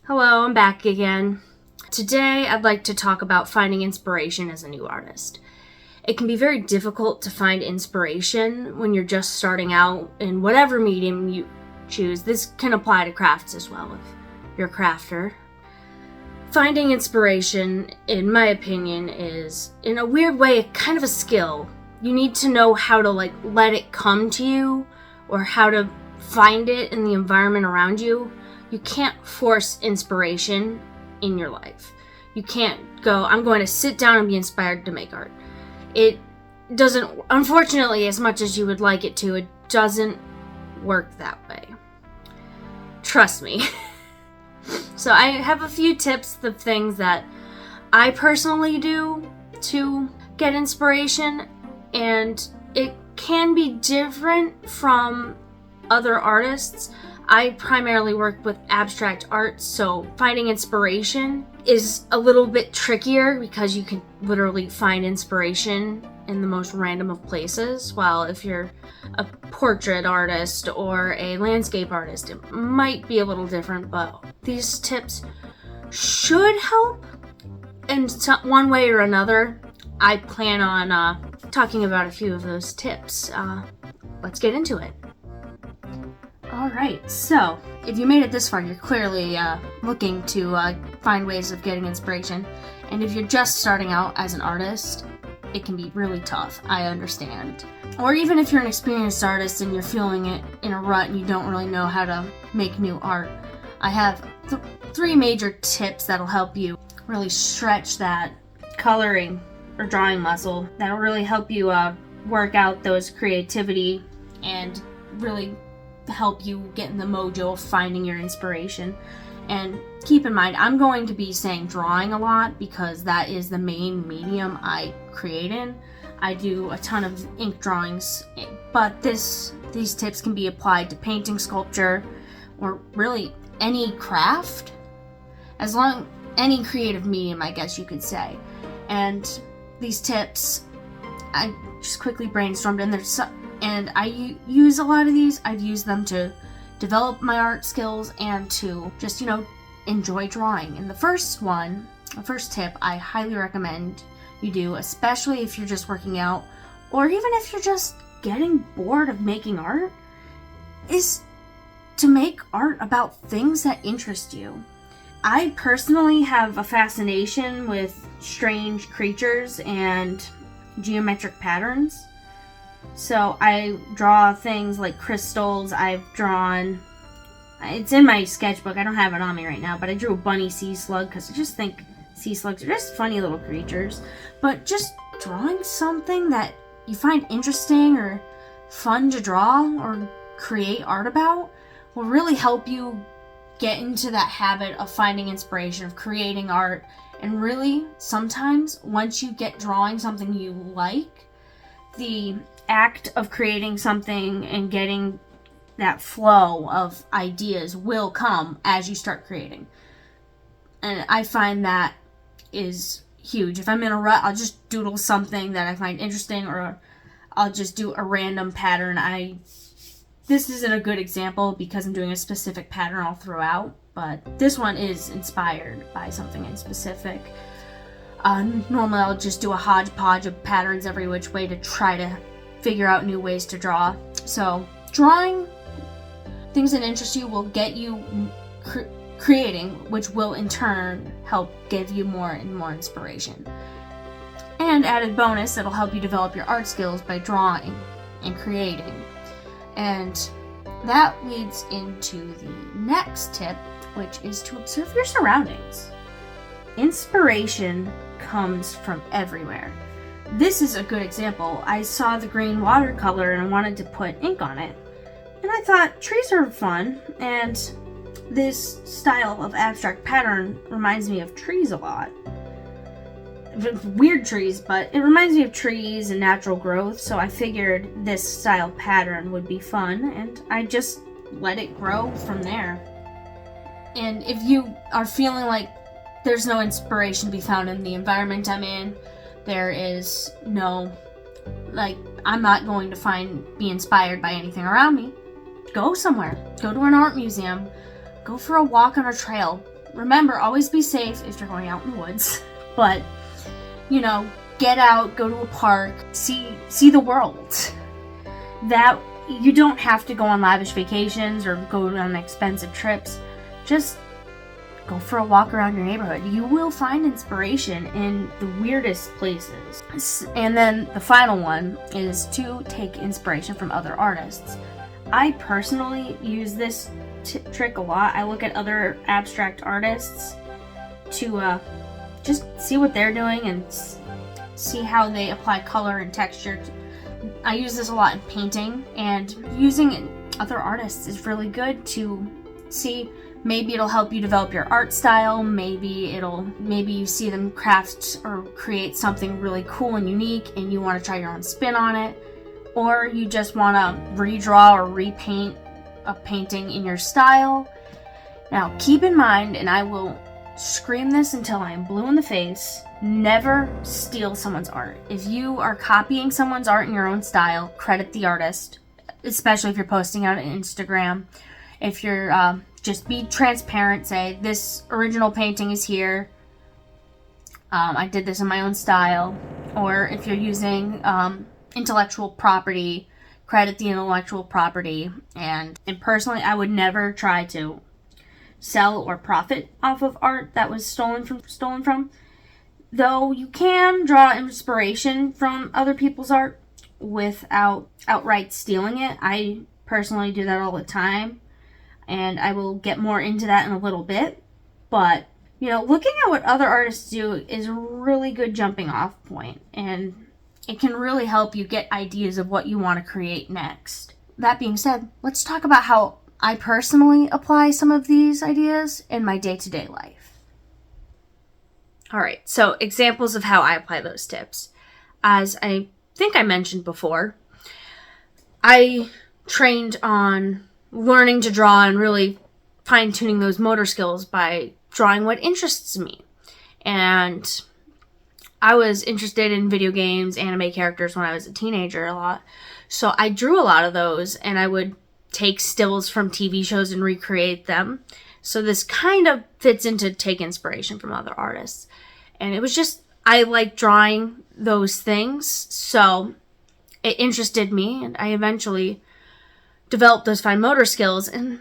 Hello, I'm back again. Today, I'd like to talk about finding inspiration as a new artist. It can be very difficult to find inspiration when you're just starting out in whatever medium you choose. This can apply to crafts as well if you're a crafter. Finding inspiration, in my opinion, is, in a weird way, kind of a skill. You need to know how to let it come to you, or how to find it in the environment around you. You can't force inspiration in your life. You can't go, I'm going to sit down and be inspired to make art. It doesn't, unfortunately, as much as you would like it to, it doesn't work that way. Trust me. So I have a few tips of things that I personally do to get inspiration, and it can be different from other artists. I primarily work with abstract art, so finding inspiration is a little bit trickier because you can literally find inspiration in the most random of places, while if you're a portrait artist or a landscape artist, it might be a little different, but these tips should help in one way or another. I plan on talking about a few of those tips. Let's get into it. Alright, so if you made it this far, you're clearly looking to find ways of getting inspiration. And if you're just starting out as an artist, it can be really tough, I understand. Or even if you're an experienced artist and you're feeling it in a rut and you don't really know how to make new art, I have three major tips that'll help you really stretch that coloring or drawing muscle. That'll really help you work out those creativity and really help you get in the mojo of finding your inspiration. And keep in mind, I'm going to be saying drawing a lot because that is the main medium I create in. I do a ton of ink drawings, but these tips can be applied to painting, sculpture, or really any craft, any creative medium, I guess you could say. And these tips, I just quickly brainstormed, and I use a lot of these. I've used them to develop my art skills and to just, enjoy drawing. And the first tip I highly recommend you do, especially if you're just working out, or even if you're just getting bored of making art, is to make art about things that interest you. I personally have a fascination with strange creatures and geometric patterns. So I draw things like crystals. It's in my sketchbook, I don't have it on me right now, but I drew a bunny sea slug because I just think sea slugs are just funny little creatures. But just drawing something that you find interesting or fun to draw or create art about will really help you get into that habit of finding inspiration, of creating art. And really, sometimes, once you get drawing something you like, the act of creating something and getting that flow of ideas will come as you start creating. And I find that is huge. If I'm in a rut, I'll just doodle something that I find interesting, or I'll just do a random pattern. This isn't a good example because I'm doing a specific pattern I'll throw out, but this one is inspired by something in specific. Normally I'll just do a hodgepodge of patterns every which way to try to figure out new ways to draw. So drawing things that interest you will get you creating, which will in turn help give you more and more inspiration. And added bonus, it'll help you develop your art skills by drawing and creating. And that leads into the next tip, which is to observe your surroundings. Inspiration comes from everywhere. This is a good example. I saw the green watercolor and I wanted to put ink on it. And I thought trees are fun, and this style of abstract pattern reminds me of trees a lot. Weird trees, but it reminds me of trees and natural growth, so I figured this style pattern would be fun, and I just let it grow from there. And if you are feeling like there's no inspiration to be found in the environment I'm in, there is no, I'm not going to be inspired by anything around me, go somewhere. Go to an art museum. Go for a walk on a trail. remember, always be safe if you're going out in the woods. But, you know, get out, go to a park, see the world. That you don't have to go on lavish vacations or go on expensive trips. Just go for a walk around your neighborhood. You will find inspiration in the weirdest places. And then the final one is to take inspiration from other artists. I personally use this trick a lot. I look at other abstract artists to just see what they're doing and see how they apply color and texture. I use this a lot in painting, and using other artists is really good to see. Maybe it'll help you develop your art style. Maybe you see them craft or create something really cool and unique and you want to try your own spin on it. Or you just want to redraw or repaint a painting in your style. Now keep in mind, and I will scream this until I am blue in the face, never steal someone's art. If you are copying someone's art in your own style, credit the artist, especially if you're posting on Instagram. If you're just be transparent, say this original painting is here. I did this in my own style. Or if you're using intellectual property, credit the intellectual property. And personally, I would never try to sell or profit off of art that was stolen from. Though you can draw inspiration from other people's art without outright stealing it. I personally do that all the time, and I will get more into that in a little bit. But, you know, looking at what other artists do is a really good jumping off point, and it can really help you get ideas of what you want to create next. That being said, let's talk about how I personally apply some of these ideas in my day-to-day life. All right, so examples of how I apply those tips. As I think I mentioned before, I trained on learning to draw and really fine-tuning those motor skills by drawing what interests me. And I was interested in video games, anime characters when I was a teenager a lot. So I drew a lot of those, and I would take stills from TV shows and recreate them. So this kind of fits into take inspiration from other artists. And it was just, I like drawing those things, so it interested me, and I eventually developed those fine motor skills. And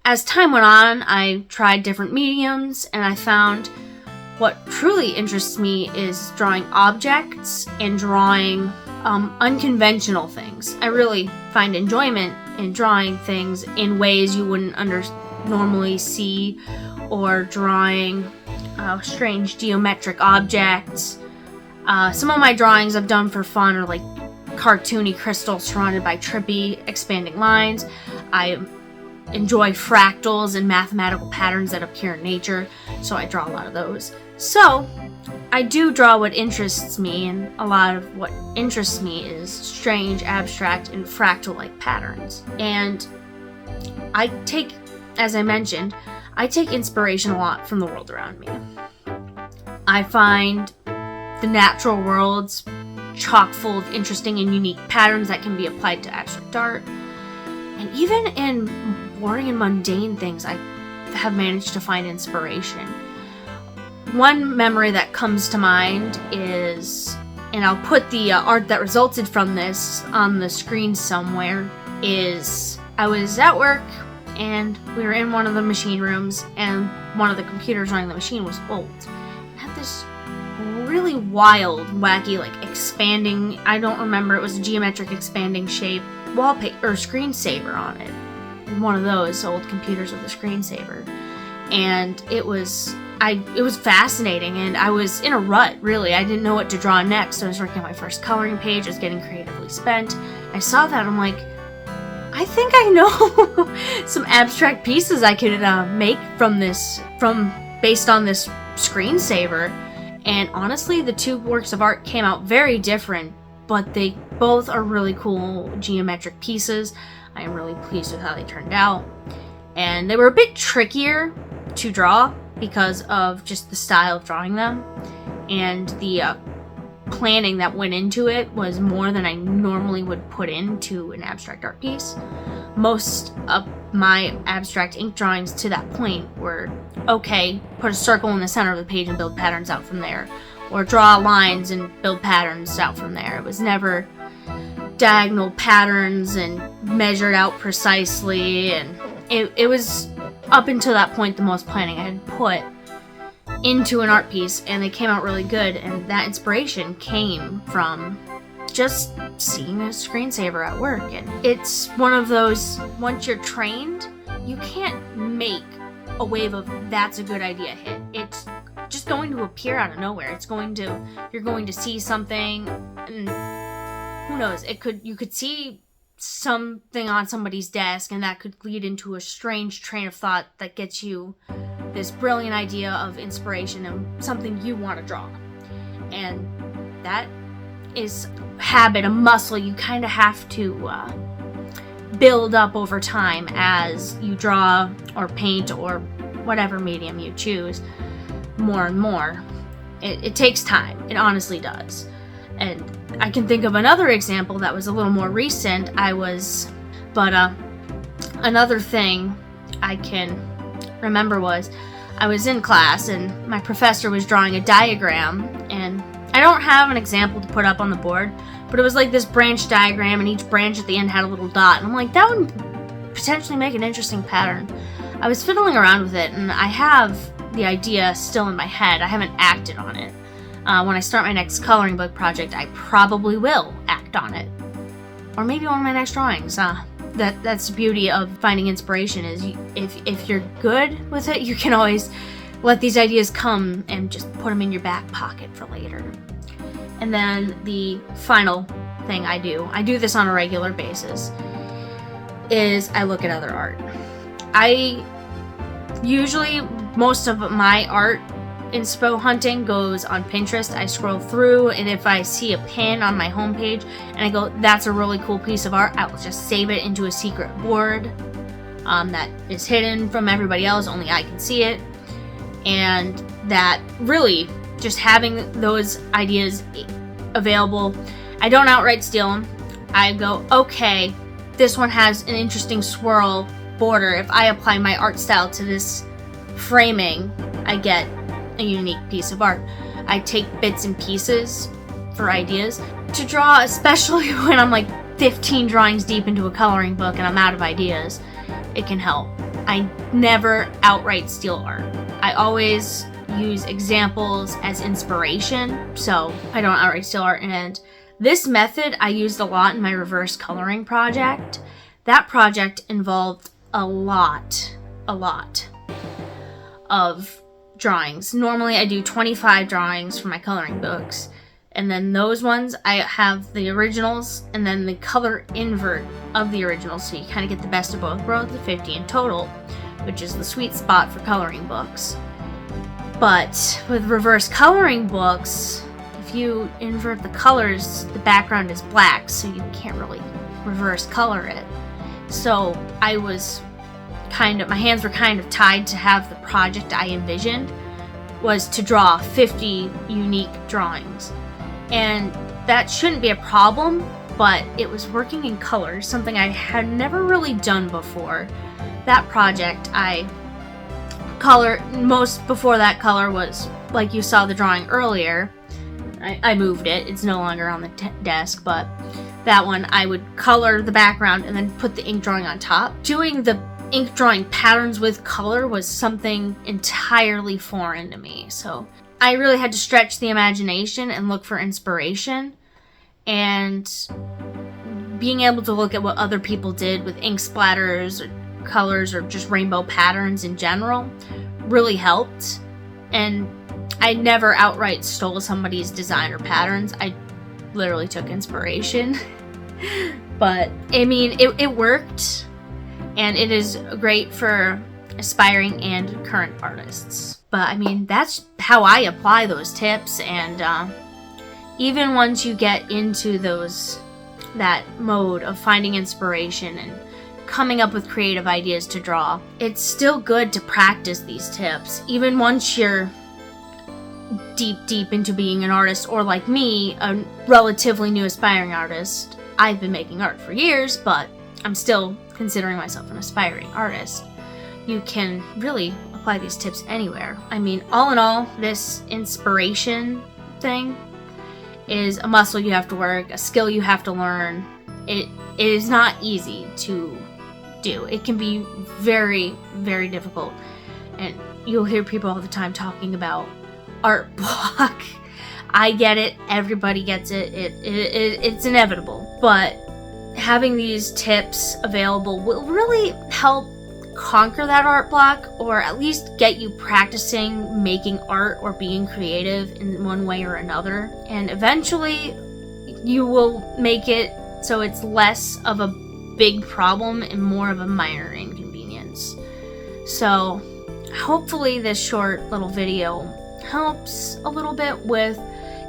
as time went on, I tried different mediums, and I found what truly interests me is drawing objects and drawing unconventional things. I really find enjoyment in drawing things in ways you wouldn't normally see, or drawing strange geometric objects. Some of my drawings I've done for fun are like cartoony crystals surrounded by trippy expanding lines. I enjoy fractals and mathematical patterns that appear in nature, so I draw a lot of those. So I do draw what interests me, and a lot of what interests me is strange, abstract, and fractal-like patterns. And I take, as I mentioned, I take inspiration a lot from the world around me. I find the natural world's chock full of interesting and unique patterns that can be applied to abstract art. And even in boring and mundane things, I have managed to find inspiration. One memory that comes to mind is, and I'll put the art that resulted from this on the screen somewhere, is I was at work and we were in one of the machine rooms, and one of the computers running the machine was old. It had this really wild, wacky, like expanding, I don't remember, it was a geometric expanding shape wallpaper or screensaver on it. One of those old computers with a screensaver. And it was fascinating, and I was in a rut, really. I didn't know what to draw next. I was working on my first coloring page, I was getting creatively spent. I saw that, I'm like, I think I know some abstract pieces I could make based on this screensaver. And honestly, the two works of art came out very different, but they both are really cool geometric pieces. I am really pleased with how they turned out. And they were a bit trickier to draw because of just the style of drawing them, and the planning that went into it was more than I normally would put into an abstract art piece. Most my abstract ink drawings to that point were, okay, put a circle in the center of the page and build patterns out from there, or draw lines and build patterns out from there. It was never diagonal patterns and measured out precisely, and it was, up until that point, the most planning I had put into an art piece, and they came out really good. And that inspiration came from just seeing a screensaver at work. And it's one of those, once you're trained, you can't make a wave of that's a good idea hit. It's just going to appear out of nowhere. You're going to see something, and who knows, you could see something on somebody's desk, and that could lead into a strange train of thought that gets you this brilliant idea of inspiration and something you want to draw. And that is a habit, a muscle you kind of have to build up over time as you draw or paint or whatever medium you choose more and more. It takes time. It honestly does. And I can think of another example that was a little more recent. Another thing I can remember was I was in class and my professor was drawing a diagram, and I don't have an example to put up on the board, but it was like this branch diagram, and each branch at the end had a little dot, and I'm like, that would potentially make an interesting pattern. I was fiddling around with it, and I have the idea still in my head. I haven't acted on it. When I start my next coloring book project, I probably will act on it. Or maybe one of my next drawings. That's the beauty of finding inspiration, is if you're good with it, you can always let these ideas come and just put them in your back pocket for later. And then the final thing I do this on a regular basis, is I look at other art. Most of my art inspo hunting goes on Pinterest. I scroll through, and if I see a pin on my homepage and I go, that's a really cool piece of art, I will just save it into a secret board that is hidden from everybody else, only I can see it. And that really, just having those ideas available, I don't outright steal them. I go, okay, this one has an interesting swirl border. If I apply my art style to this framing, I get a unique piece of art. I take bits and pieces for ideas to draw, especially when I'm like 15 drawings deep into a coloring book and I'm out of ideas. It can help. I never outright steal art. I always use examples as inspiration, so I don't outright steal art. And this method I used a lot in my reverse coloring project. That project involved a lot of drawings. Normally I do 25 drawings for my coloring books, and then those ones I have the originals and then the color invert of the originals, so you kind of get the best of both worlds, the 50 in total, which is the sweet spot for coloring books. But with reverse coloring books, if you invert the colors, the background is black, so you can't really reverse color it. So my hands were kind of tied to have the project I envisioned was to draw 50 unique drawings. And that shouldn't be a problem, but it was working in color, something I had never really done before. That project, before that color was, like you saw the drawing earlier, I moved it, it's no longer on the desk, but that one I would color the background and then put the ink drawing on top. Doing the ink drawing patterns with color was something entirely foreign to me, so I really had to stretch the imagination and look for inspiration, and being able to look at what other people did with ink splatters or colors or just rainbow patterns in general really helped. And I never outright stole somebody's design or patterns. I literally took inspiration. But I mean, it worked. And it is great for aspiring and current artists. But I mean, that's how I apply those tips. And even once you get into that mode of finding inspiration and coming up with creative ideas to draw, it's still good to practice these tips. Even once you're deep into being an artist, or like me, a relatively new aspiring artist. I've been making art for years, but I'm still considering myself an aspiring artist, you can really apply these tips anywhere. I mean, all in all, this inspiration thing is a muscle you have to work, a skill you have to learn. It is not easy to do. It can be very, very difficult. And you'll hear people all the time talking about art block. I get it. Everybody gets it. It's inevitable. But having these tips available will really help conquer that art block, or at least get you practicing making art or being creative in one way or another. And eventually you will make it so it's less of a big problem and more of a minor inconvenience. So hopefully this short little video helps a little bit with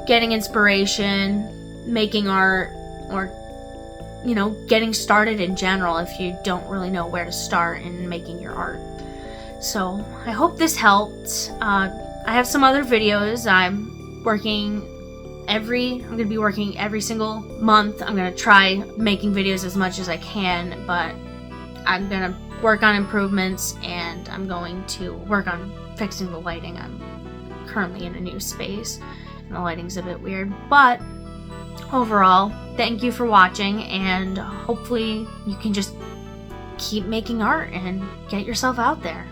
getting inspiration, making art, or getting started in general if you don't really know where to start in making your art. So I hope this helped. I have some other videos. I'm going to be working every single month. I'm going to try making videos as much as I can, but I'm going to work on improvements, and I'm going to work on fixing the lighting. I'm currently in a new space and the lighting's a bit weird, but overall, thank you for watching, and hopefully you can just keep making art and get yourself out there.